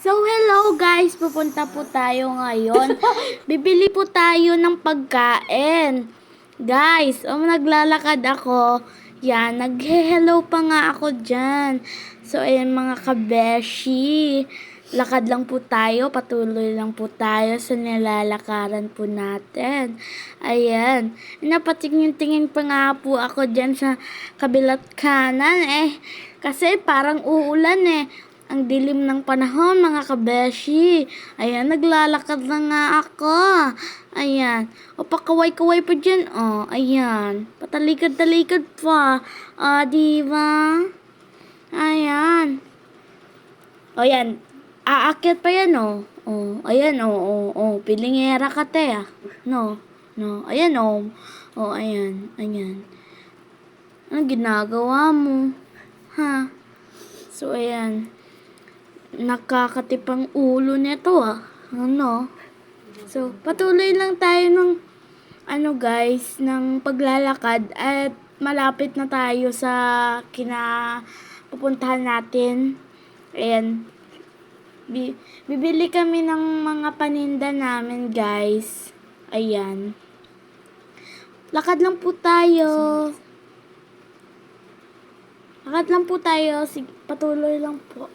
So, hello guys! Pupunta po tayo ngayon. Bibili po tayo ng pagkain. Guys, naglalakad ako. Yan, nag-hello pa nga ako dyan. So, ayan mga kabeshi. Lakad lang po tayo, patuloy lang po tayo sa nilalakaran po natin. Ayan. Napatingin-tingin pa nga po ako dyan sa kabilat kanan kasi parang uulan Ang dilim ng panahon, mga kabeshi. Ayan, naglalakad na nga ako. Ayan. O, pakaway-kaway pa dyan. O, ayan. Patalikad-talikad pa. O, diba? Ayan. O, yan. Aakyat pa yan, o. O, ayan, o. Pilingera ka, te, ah. No. Ayan, o. O, ayan. Ayan. Anong ginagawa mo? Ha? So, ayan. Nakakatipang ulo nito, ah. Ano? So, patuloy lang tayo ng guys, ng paglalakad at malapit na tayo sa pupuntahan natin. Ayan. Bibili kami ng mga paninda namin, guys. Ayan. Lakad lang po tayo. Lakad lang po tayo. Patuloy lang po.